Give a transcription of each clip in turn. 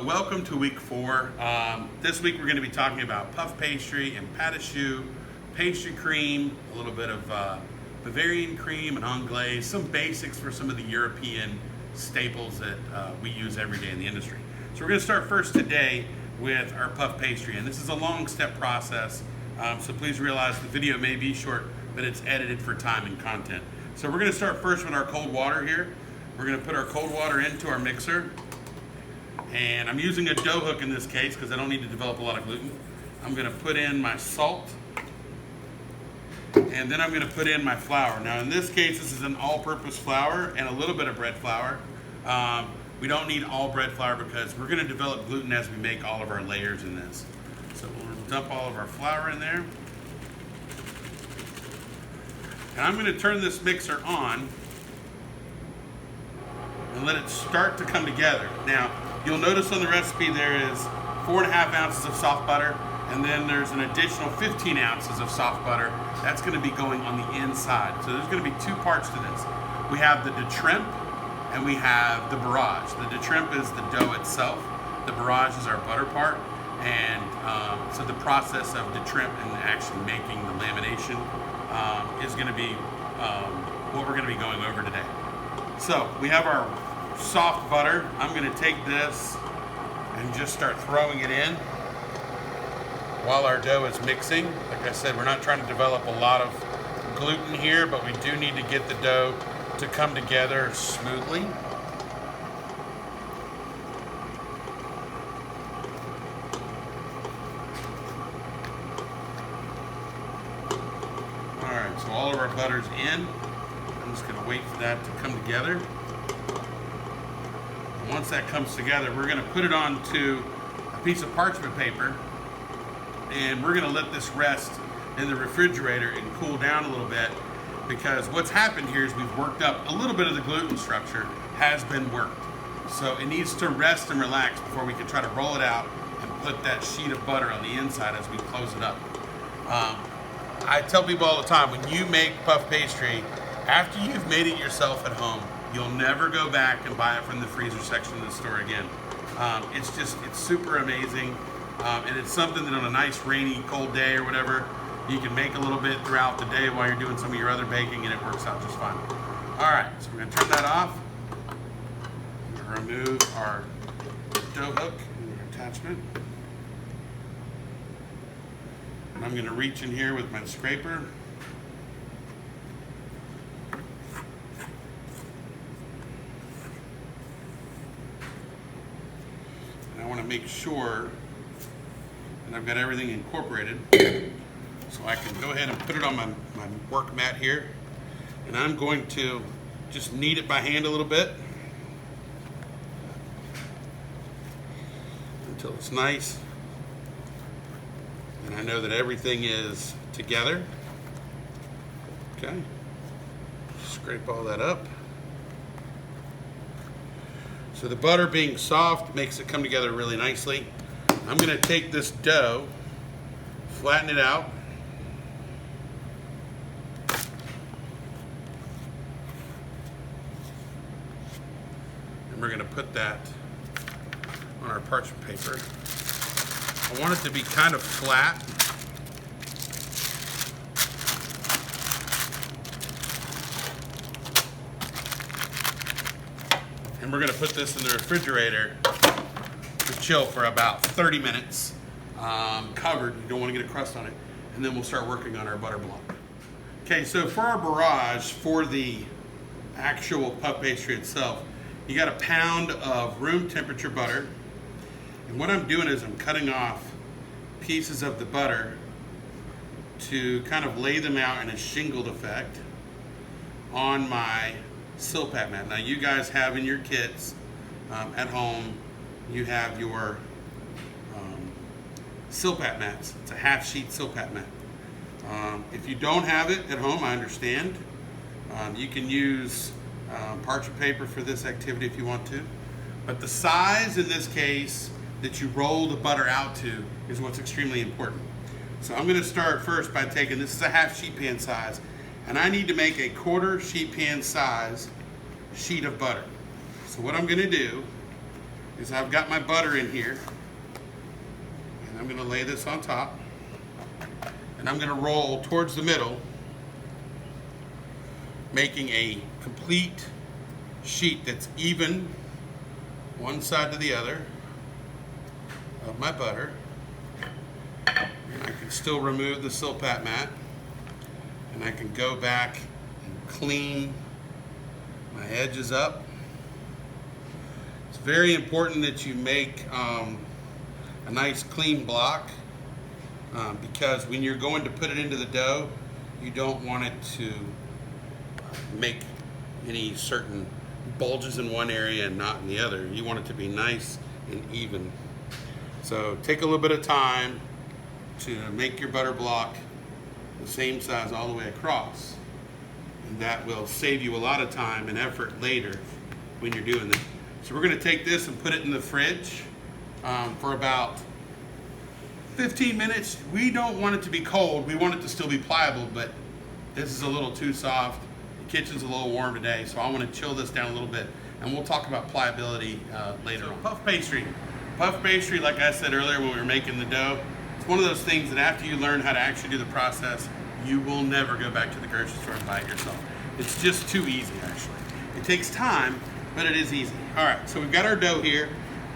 welcome to week 4. This week we're going to be talking about puff pastry and pâte pastry cream, a little bit of Bavarian cream and anglaise, some basics for some of the European staples that we use every day in the industry. So we're going to start first today with our puff pastry, and this is a long step process, so please realize the video may be short, but it's edited for time and content. So we're going to start first with our cold water here. We're going to put our cold water into our mixer. And I'm using a dough hook in this case because I don't need to develop a lot of gluten. I'm going to put in my salt. And then I'm going to put in my flour. Now in this case, this is an all-purpose flour and a little bit of bread flour. We don't need all bread flour because we're going to develop gluten as we make all of our layers in this. So we'll dump all of our flour in there. And I'm going to turn this mixer on and let it start to come together. Now, you'll notice on the recipe there is 4.5 ounces of soft butter, and then there's an additional 15 ounces of soft butter. That's going to be going on the inside. So there's going to be two parts to this. We have the de-trempe and we have the barrage. The de-trempe is the dough itself. The barrage is our butter part. And so the process of de-trempe and actually making the lamination is going to be what we're going to be going over today. So we have our soft butter. I'm going to take this and just start throwing it in while our dough is mixing. Like I said, we're not trying to develop a lot of gluten here, but we do need to get the dough to come together smoothly. Alright, so all of our butter's in. I'm just going to wait for that to come together. And once that comes together, we're going to put it onto a piece of parchment paper, and we're going to let this rest in the refrigerator and cool down a little bit, because what's happened here is we've worked up a little bit of the gluten structure has been worked. So it needs to rest and relax before we can try to roll it out and put that sheet of butter on the inside as we close it up. I tell people all the time, when you make puff pastry, after you've made it yourself at home, you'll never go back and buy it from the freezer section of the store again. It's super amazing. And it's something that on a nice rainy, cold day or whatever, you can make a little bit throughout the day while you're doing some of your other baking, and it works out just fine. All right, so we're gonna turn that off. I'm gonna remove our dough hook and our attachment. And I'm gonna reach in here with my scraper. And I wanna make sure that I've got everything incorporated. So I can go ahead and put it on my work mat here. And I'm going to just knead it by hand a little bit until it's nice. And I know that everything is together. Okay. Scrape all that up. So the butter being soft makes it come together really nicely. I'm going to take this dough, flatten it out, and we're going to put that on our parchment paper. I want it to be kind of flat. And we're going to put this in the refrigerator to chill for about 30 minutes, covered. You don't want to get a crust on it. And then we'll start working on our butter block. Okay, so for our barrage, for the actual puff pastry itself, you got a pound of room temperature butter. And what I'm doing is I'm cutting off pieces of the butter to kind of lay them out in a shingled effect on my silpat mat. Now you guys have in your kits at home, you have your silpat mats. It's a half sheet silpat mat. If you don't have it at home, I understand. You can use parchment paper for this activity if you want to. But the size in this case that you roll the butter out to is what's extremely important. So I'm going to start first by taking, this is a half sheet pan size, and I need to make a 1/4 sheet pan size sheet of butter. So what I'm going to do is I've got my butter in here, and I'm going to lay this on top, and I'm going to roll towards the middle, making a complete sheet that's even one side to the other of my butter. And I can still remove the silpat mat, and I can go back and clean my edges up. It's very important that you make a nice clean block because when you're going to put it into the dough, you don't want it to make any certain bulges in one area and not in the other. You want it to be nice and even. So take a little bit of time to make your butter block the same size all the way across, and that will save you a lot of time and effort later when you're doing this. So we're going to take this and put it in the fridge for about 15 minutes. We don't want it to be cold. We want it to still be pliable, but this is a little too soft. The kitchen's a little warm today, so I want to chill this down a little bit, and we'll talk about pliability later on. Puff pastry. Puff pastry, like I said earlier when we were making the dough, it's one of those things that after you learn how to actually do the process, you will never go back to the grocery store and buy it yourself. It's just too easy, actually. It takes time, but it is easy. All right, so we've got our dough here.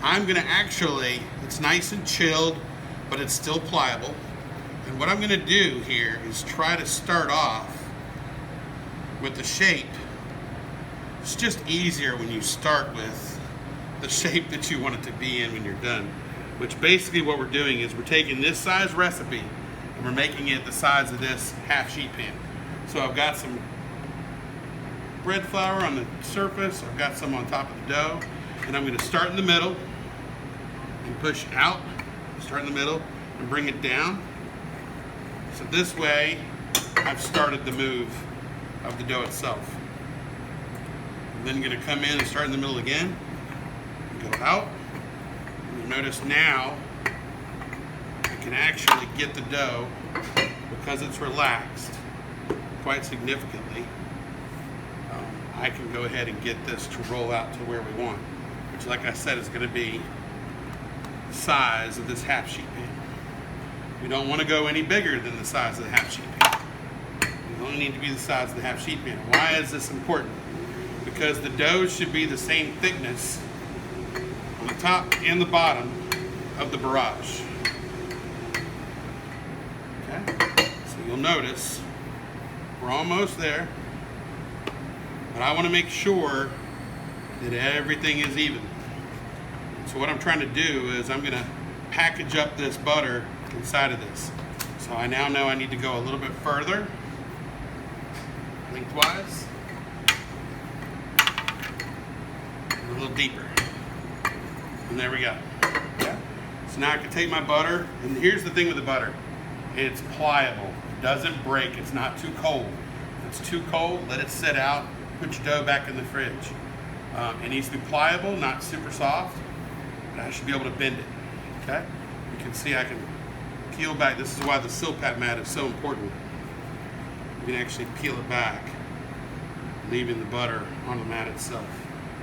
I'm gonna actually, it's nice and chilled, but it's still pliable. And what I'm gonna do here is try to start off with the shape. It's just easier when you start with the shape that you want it to be in when you're done. Which basically what we're doing is we're taking this size recipe and we're making it the size of this half sheet pan. So I've got some bread flour on the surface, I've got some on top of the dough, and I'm going to start in the middle and push out, start in the middle and bring it down. So this way I've started the move of the dough itself. I'm then going to come in and start in the middle again, go out. You'll notice now I can actually get the dough, because it's relaxed quite significantly. I can go ahead and get this to roll out to where we want, which, like I said, is going to be the size of this half sheet pan. We don't want to go any bigger than the size of the half sheet pan. We only need to be the size of the half sheet pan. Why is this important? Because the dough should be the same thickness on the top and the bottom of the barrage. Okay, so you'll notice we're almost there, but I want to make sure that everything is even. So what I'm trying to do is I'm going to package up this butter inside of this. So I now know I need to go a little bit further, lengthwise, and a little deeper. And there we go. Yeah. So now I can take my butter, and here's the thing with the butter. It's pliable. It doesn't break. It's not too cold. If it's too cold, let it sit out. Put your dough back in the fridge. It needs to be pliable, not super soft, but I should be able to bend it. Okay? You can see I can peel back. This is why the silpat mat is so important. You can actually peel it back, leaving the butter on the mat itself.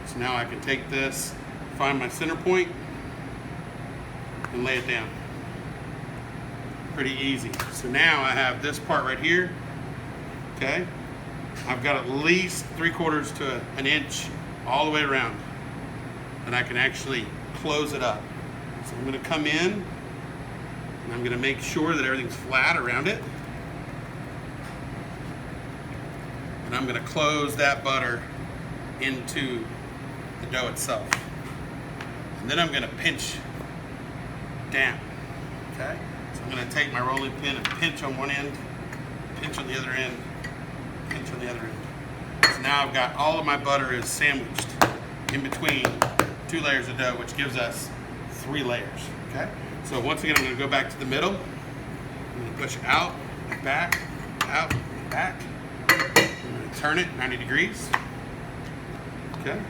So now I can take this, find my center point, and lay it down. Pretty easy. So now I have this part right here. Okay? I've got at least 3/4 to an inch all the way around, and I can actually close it up. So I'm going to come in, and I'm going to make sure that everything's flat around it, and I'm going to close that butter into the dough itself, and then I'm going to pinch down. Okay, so I'm going to take my rolling pin and pinch on one end, pinch on the other end, pinch on the other end. So now I've got all of my butter is sandwiched in between 2 layers of dough, which gives us 3 layers. Okay, so once again I'm going to go back to the middle. I'm going to push out, back, out, back. I'm going to turn it 90 degrees. Okay,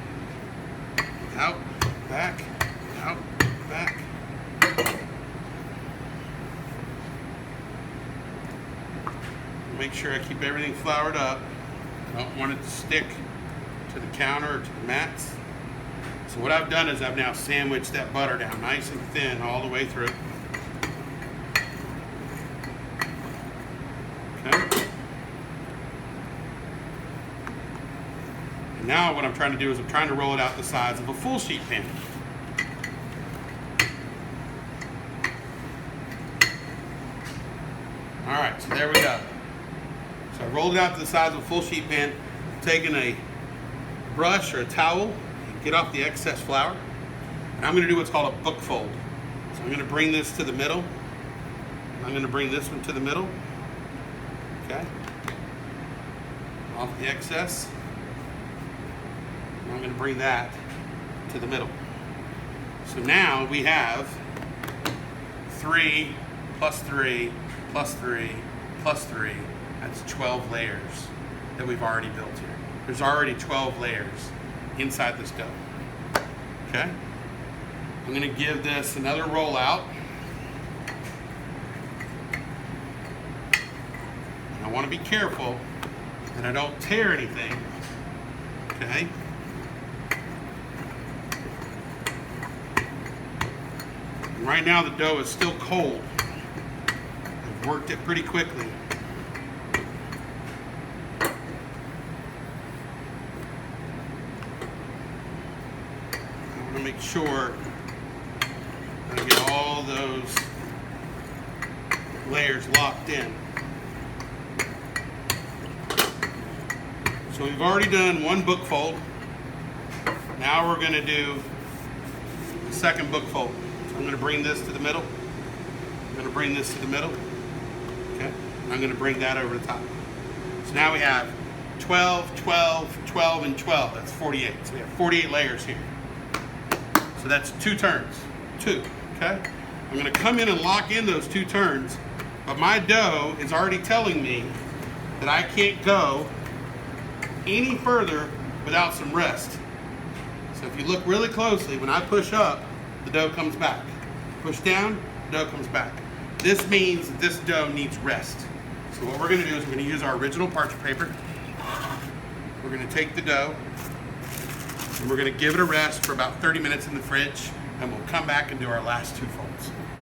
out, back, out, back. Make sure I keep everything floured up. I don't want it to stick to the counter or to the mats. So what I've done is I've now sandwiched that butter down nice and thin all the way through. Okay. And now what I'm trying to do is I'm trying to roll it out the size of a full sheet pan. All right, so there we go. So I rolled it out to the size of a full sheet pan, taking a brush or a towel and get off the excess flour. And I'm gonna do what's called a book fold. So I'm gonna bring this to the middle. I'm gonna bring this one to the middle. Okay. Off the excess. And I'm gonna bring that to the middle. So now we have 3 plus 3 plus 3 plus 3. That's 12 layers that we've already built here. There's already 12 layers inside this dough. Okay? I'm gonna give this another roll out. And I wanna be careful that I don't tear anything. Okay? And right now the dough is still cold. I've worked it pretty quickly. I want to make sure that I get all those layers locked in. So we've already done one book fold. Now we're going to do the second book fold. So I'm going to bring this to the middle. I'm going to bring this to the middle. Okay. And I'm going to bring that over the top. So now we have 12, 12, 12, and 12. That's 48. So we have 48 layers here. So that's 2 turns. 2. Okay? I'm going to come in and lock in those 2 turns, but my dough is already telling me that I can't go any further without some rest. So if you look really closely, when I push up, the dough comes back. Push down, the dough comes back. This means that this dough needs rest. So what we're going to do is we're going to use our original parchment paper. We're going to take the dough and we're going to give it a rest for about 30 minutes in the fridge, and we'll come back and do our last 2 folds.